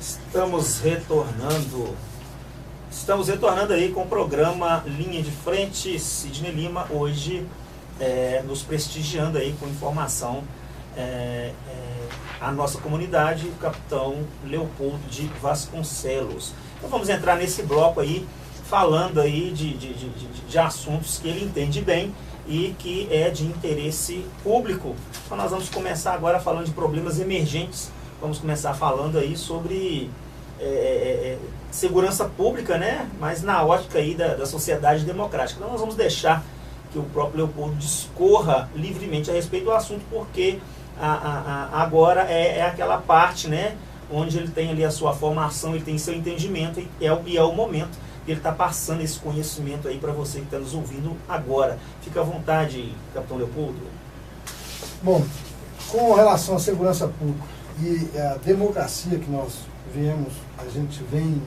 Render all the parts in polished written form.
Estamos retornando aí com o programa Linha de Frente. Sidney Lima hoje nos prestigiando aí com informação a nossa comunidade, o capitão Leopoldo de Vasconcelos. Então vamos entrar nesse bloco aí, falando aí de assuntos que ele entende bem e que é de interesse público. Então nós vamos começar agora falando de problemas emergentes. Vamos começar falando aí sobre segurança pública, né? Mas na ótica aí da sociedade democrática. Então nós vamos deixar que o próprio Leopoldo discorra livremente a respeito do assunto, porque agora é aquela parte, né, onde ele tem ali a sua formação, ele tem seu entendimento e é o momento que ele está passando esse conhecimento aí para você que está nos ouvindo agora. Fica à vontade, capitão Leopoldo. Bom, com relação à segurança pública e a democracia que nós a gente vem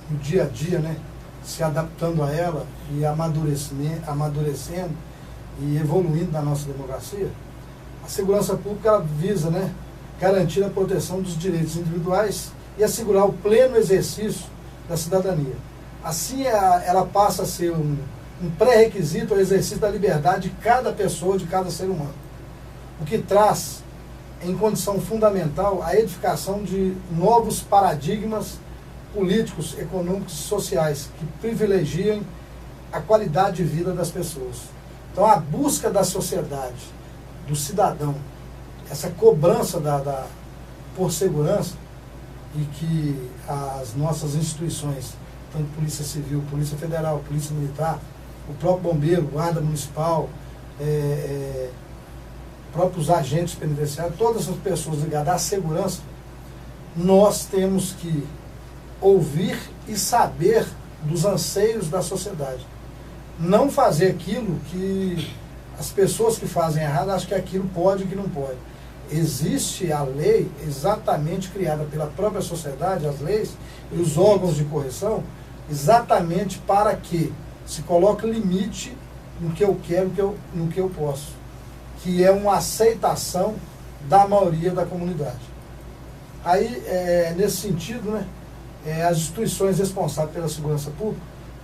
no dia a dia, né, se adaptando a ela e amadurecendo e evoluindo na nossa democracia, a segurança pública ela visa, né, garantir a proteção dos direitos individuais e assegurar o pleno exercício da cidadania. Assim, ela passa a ser um pré-requisito ao exercício da liberdade de cada pessoa, de cada ser humano, o que traz em condição fundamental a edificação de novos paradigmas políticos, econômicos e sociais que privilegiem a qualidade de vida das pessoas. Então, a busca da sociedade, do cidadão, essa cobrança por segurança, e que as nossas instituições, tanto Polícia Civil, Polícia Federal, Polícia Militar, o próprio Bombeiro, Guarda Municipal, próprios agentes penitenciários, todas as pessoas ligadas à segurança, nós temos que ouvir e saber dos anseios da sociedade. Não fazer aquilo que as pessoas que fazem errado acham que aquilo pode e que não pode. Existe a lei exatamente criada pela própria sociedade, as leis e os órgãos de correção, exatamente para que se coloque limite no que eu quero, no que eu posso, que é uma aceitação da maioria da comunidade. Aí, nesse sentido, né, as instituições responsáveis pela segurança pública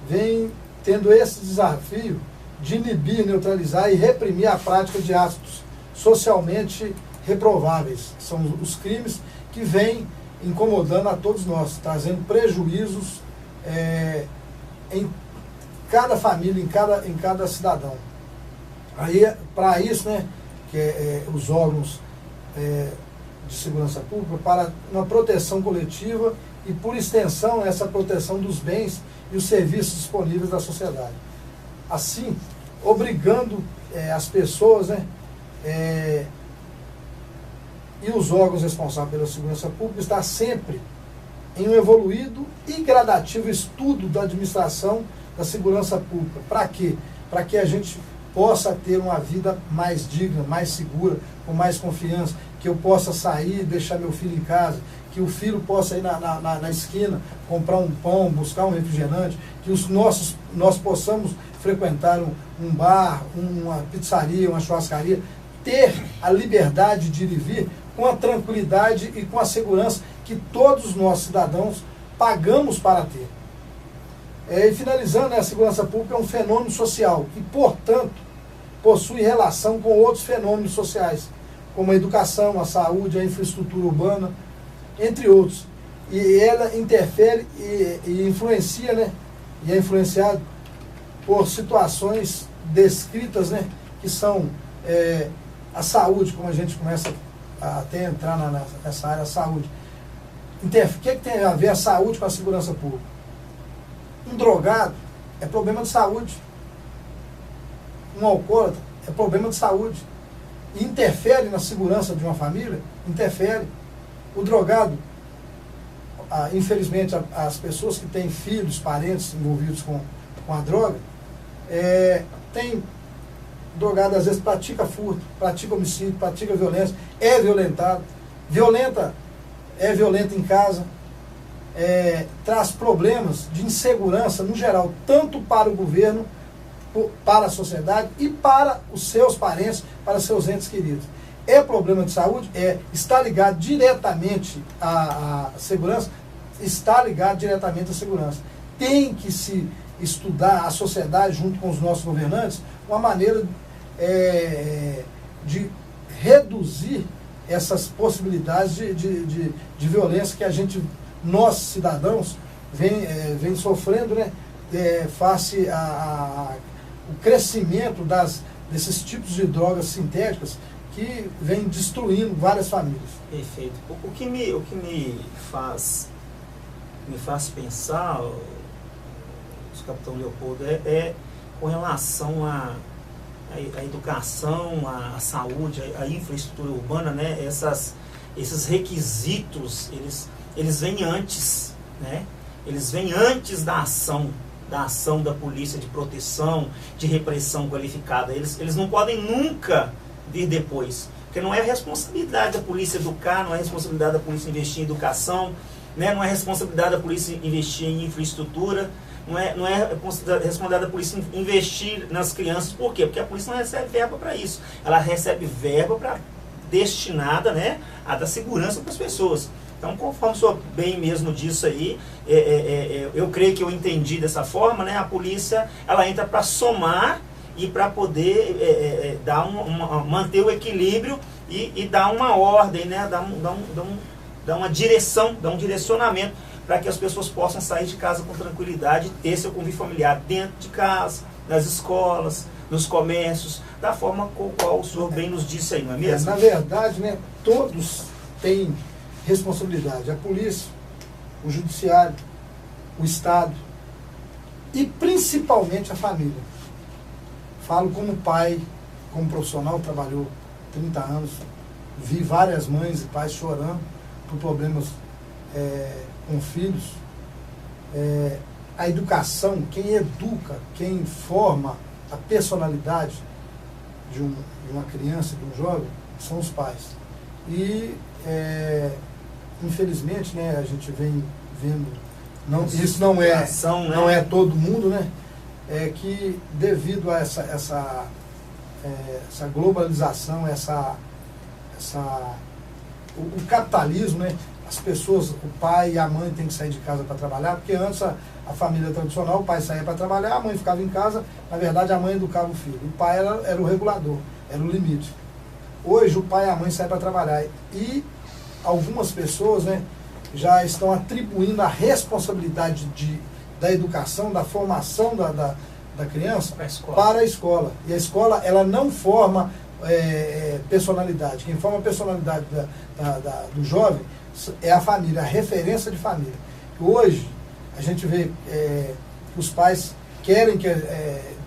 vêm tendo esse desafio de inibir, neutralizar e reprimir a prática de atos socialmente reprováveis, que são os crimes que vêm incomodando a todos nós, trazendo prejuízos em cada família, em cada cidadão. Aí, para isso, né, que os órgãos de segurança pública, para uma proteção coletiva e, por extensão, essa proteção dos bens e os serviços disponíveis da sociedade. Assim, obrigando as pessoas, né, e os órgãos responsáveis pela segurança pública estar sempre em um evoluído e gradativo estudo da administração da segurança pública. Para quê? Para que a gente possa ter uma vida mais digna, mais segura, com mais confiança, que eu possa sair e deixar meu filho em casa, que o filho possa ir na esquina, comprar um pão, buscar um refrigerante, que nós possamos frequentar um bar, uma pizzaria, uma churrascaria, ter a liberdade de ir e vir com a tranquilidade e com a segurança que todos nós, cidadãos, pagamos para ter. E finalizando, a segurança pública é um fenômeno social e, portanto, possui relação com outros fenômenos sociais, como a educação, a saúde, a infraestrutura urbana, entre outros. E ela interfere e influencia, né? E é influenciada por situações descritas, né? Que são a saúde, como a gente começa a até entrar nessa área da saúde. O que tem a ver a saúde com a segurança pública? Um drogado é problema de saúde. Um alcoólatra é problema de saúde. E interfere na segurança de uma família? Interfere. O drogado, infelizmente, as pessoas que têm filhos, parentes envolvidos com a droga, tem drogado, às vezes, pratica furto, pratica homicídio, pratica violência, é violentado, é violento em casa, traz problemas de insegurança, no geral, tanto para o governo, para a sociedade e para os seus parentes, para seus entes queridos. É problema de saúde? Está ligado diretamente à segurança? está ligado diretamente à segurança. Tem que se estudar, a sociedade, junto com os nossos governantes, uma maneira de reduzir essas possibilidades de violência que nós cidadãos, vem sofrendo, né, face o crescimento desses tipos de drogas sintéticas que vem destruindo várias famílias. Perfeito. O que me faz pensar, capitão Leopoldo, é com relação à educação, à saúde, à infraestrutura urbana, né? Esses requisitos, eles vêm antes, né? Eles vêm antes da ação da polícia de proteção, de repressão qualificada. Eles não podem nunca vir depois, porque não é responsabilidade da polícia educar, não é responsabilidade da polícia investir em educação, né? Não é responsabilidade da polícia investir em infraestrutura, não é responsabilidade da polícia investir nas crianças. Por quê? Porque a polícia não recebe verba para isso. Ela recebe verba destinada, né, a dar segurança para as pessoas. Então, conforme o senhor bem mesmo disse aí, eu creio que eu entendi dessa forma, né, a polícia ela entra para somar e para poder manter o equilíbrio e dar uma ordem, né, dar uma direção, dar um direcionamento para que as pessoas possam sair de casa com tranquilidade e ter seu convívio familiar dentro de casa, nas escolas, nos comércios, da forma com a qual o senhor bem nos disse aí, não é mesmo? Na verdade, né, todos têm responsabilidade. A polícia, o judiciário, o Estado e principalmente a família. Falo como pai, como profissional, trabalhou 30 anos, vi várias mães e pais chorando por problemas com filhos. A educação, quem educa, quem forma a personalidade de uma criança, de um jovem, são os pais. E, infelizmente, né, a gente vem vendo, isso não é todo mundo, né, que devido a essa globalização, o capitalismo, né, as pessoas, o pai e a mãe têm que sair de casa para trabalhar, porque antes a família tradicional, o pai saía para trabalhar, a mãe ficava em casa, na verdade a mãe educava o filho, o pai era o regulador, era o limite. Hoje o pai e a mãe saem para trabalhar e algumas pessoas, né, já estão atribuindo a responsabilidade da educação, da formação da criança para a escola. E a escola, ela não forma personalidade. Quem forma a personalidade do jovem é a família, a referência de família. Hoje, a gente vê que os pais querem que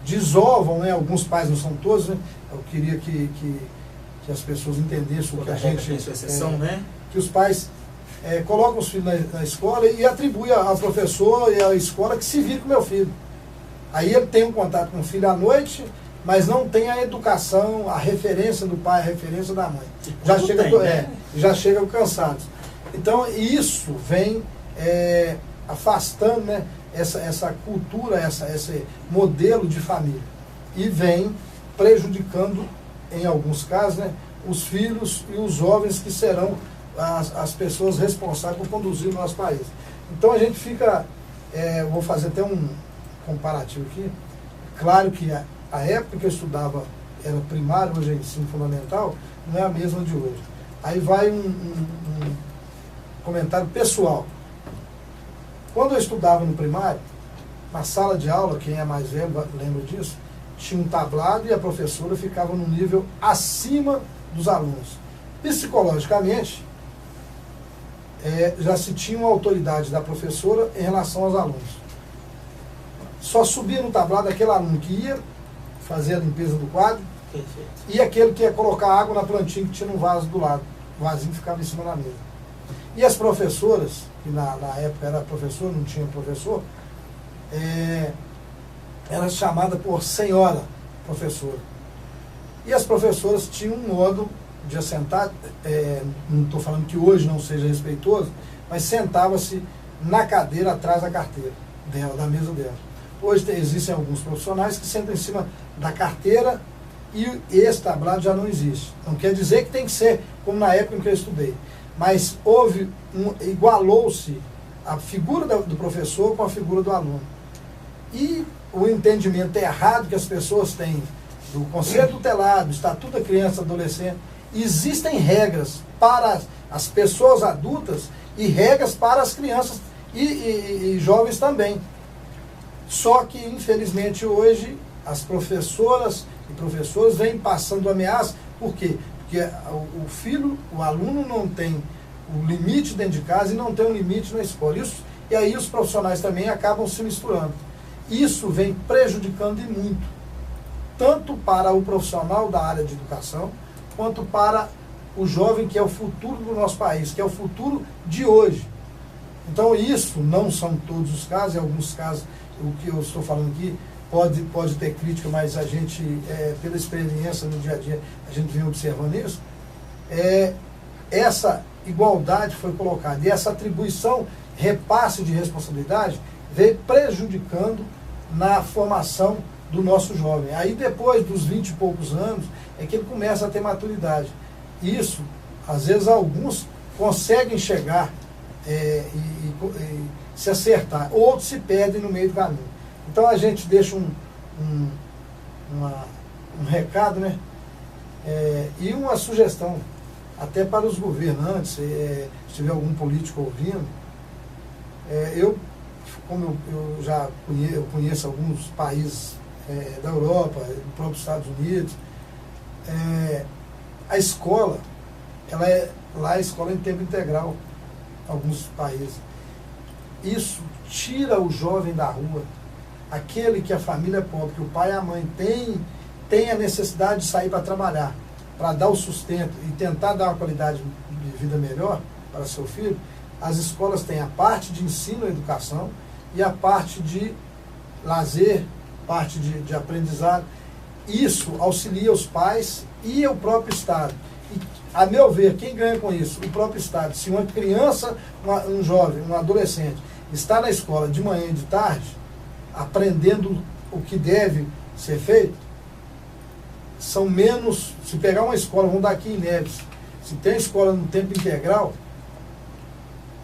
desovam, né? Alguns pais, não são todos, né? Eu queria que as pessoas entendessem o que a gente... exceção, né? Que os pais colocam os filhos na escola e atribuem ao professor e à escola que se vire com o meu filho. Aí ele tem um contato com o filho à noite, mas não tem a educação, a referência do pai, a referência da mãe. Já chegam cansados. Então, isso vem afastando, né, essa cultura, esse modelo de família. E vem prejudicando, em alguns casos, né, os filhos e os jovens que serão as pessoas responsáveis por conduzir o nosso país. Então, a gente fica... vou fazer até um comparativo aqui. Claro que a época que eu estudava era primário, hoje é ensino fundamental, não é a mesma de hoje. Aí vai um comentário pessoal. Quando eu estudava no primário, na sala de aula, quem é mais velho lembra disso, tinha um tablado e a professora ficava num nível acima dos alunos. Psicologicamente, já se tinha uma autoridade da professora em relação aos alunos. Só subia no tablado aquele aluno que ia fazer a limpeza do quadro. Perfeito. E aquele que ia colocar água na plantinha que tinha um vaso do lado. O vasinho ficava em cima da mesa. E as professoras, que na época era professor, não tinha professor, era chamada por senhora professora. E as professoras tinham um modo de assentar, não estou falando que hoje não seja respeitoso, mas sentava-se na cadeira atrás da carteira dela, da mesa dela. Hoje existem alguns profissionais que sentam em cima da carteira e esse tablado já não existe. Não quer dizer que tem que ser como na época em que eu estudei, mas igualou-se a figura do professor com a figura do aluno. E o entendimento errado que as pessoas têm do Conselho Tutelar, do Estatuto da Criança e do Adolescente, existem regras para as pessoas adultas e regras para as crianças e jovens também. Só que, infelizmente, hoje, as professoras e professores vêm passando ameaça. Por quê? Porque o filho, o aluno não tem o limite dentro de casa e não tem um limite na escola. E aí os profissionais também acabam se misturando. Isso vem prejudicando e muito, tanto para o profissional da área de educação, quanto para o jovem, que é o futuro do nosso país, que é o futuro de hoje. Então isso não são todos os casos, em alguns casos, o que eu estou falando aqui pode ter crítica, mas a gente, pela experiência no dia a dia, a gente vem observando isso. Essa igualdade foi colocada, e essa atribuição, repasse de responsabilidade, veio prejudicando na formação do nosso jovem. Aí depois dos 20 e poucos anos, é que ele começa a ter maturidade. Isso, às vezes alguns conseguem chegar e se acertar, outros se perdem no meio do caminho. Então a gente deixa um recado, né? E uma sugestão, até para os governantes, se tiver algum político ouvindo, como eu já conheço alguns países da Europa, do próprio Estados Unidos, a escola, lá a escola é em tempo integral, alguns países. Isso tira o jovem da rua, aquele que a família é pobre, que o pai e a mãe tem a necessidade de sair para trabalhar, para dar o sustento e tentar dar uma qualidade de vida melhor para seu filho. As escolas têm a parte de ensino e educação e a parte de lazer, parte de aprendizado. Isso auxilia os pais e o próprio Estado. E, a meu ver, quem ganha com isso? O próprio Estado. Se uma criança, um jovem, um adolescente, está na escola de manhã e de tarde, aprendendo o que deve ser feito, são menos. Se pegar uma escola, vamos dar aqui em Neves, se tem escola no tempo integral,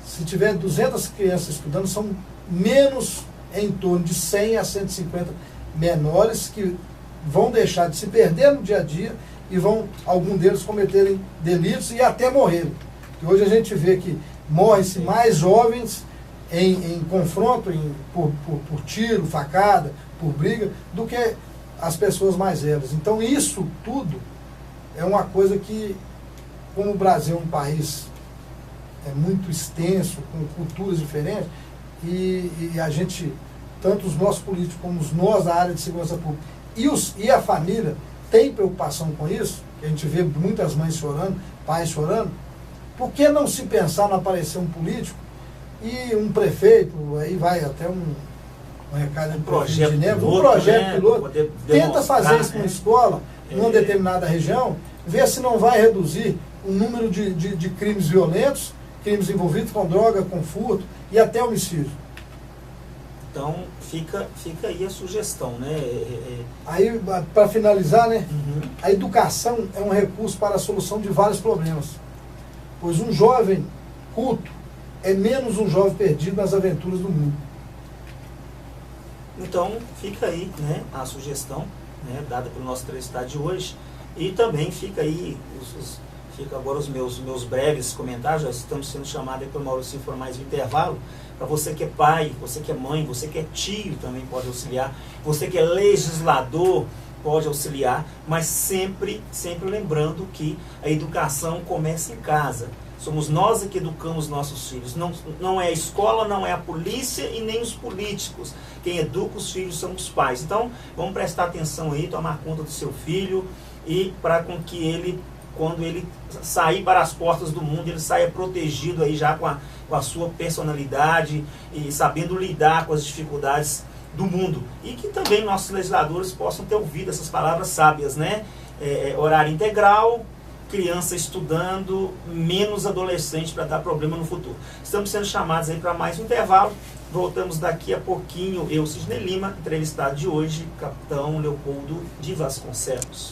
se tiver 200 crianças estudando, são menos, em torno de 100 a 150 menores, que vão deixar de se perder no dia a dia e vão, alguns deles, cometerem delitos e até morrerem. E hoje a gente vê que morrem-se mais jovens em confronto, por tiro, facada, por briga, do que as pessoas mais velhas. Então isso tudo é uma coisa que, como o Brasil é um país muito extenso, com culturas diferentes, e a gente, tanto os nossos políticos como nós da área de segurança pública e a família tem preocupação com isso, que a gente vê muitas mães chorando, pais chorando. Por que não se pensar, não aparecer um político e um prefeito, aí vai até um recado, um projeto de Neves, piloto, um projeto né? piloto, tenta fazer isso com uma escola, em uma determinada região, ver se não vai reduzir o número de crimes violentos, crimes envolvidos com droga, com furto e até homicídio. Então fica aí a sugestão, né? Aí, para finalizar, né? Uhum. A educação é um recurso para a solução de vários problemas. Pois um jovem culto é menos um jovem perdido nas aventuras do mundo. Então fica aí, né, a sugestão, né, dada pelo nosso entrevistado de hoje. E também fica aí, fica agora os meus breves comentários. Já estamos sendo chamados aí pelo Maurício para mais um intervalo. Para você que é pai, você que é mãe, você que é tio também pode auxiliar, você que é legislador pode auxiliar, mas sempre lembrando que a educação começa em casa. Somos nós que educamos nossos filhos. Não é a escola, não é a polícia e nem os políticos. Quem educa os filhos são os pais. Então, vamos prestar atenção aí, tomar conta do seu filho e para com que ele, quando ele sair para as portas do mundo, ele saia protegido aí já com a sua personalidade e sabendo lidar com as dificuldades do mundo. E que também nossos legisladores possam ter ouvido essas palavras sábias, né? Horário integral, criança estudando, menos adolescente para dar problema no futuro. Estamos sendo chamados aí para mais um intervalo. Voltamos daqui a pouquinho. Eu, Sidney Lima, entrevistado de hoje, Capitão Leopoldo de Vasconcelos.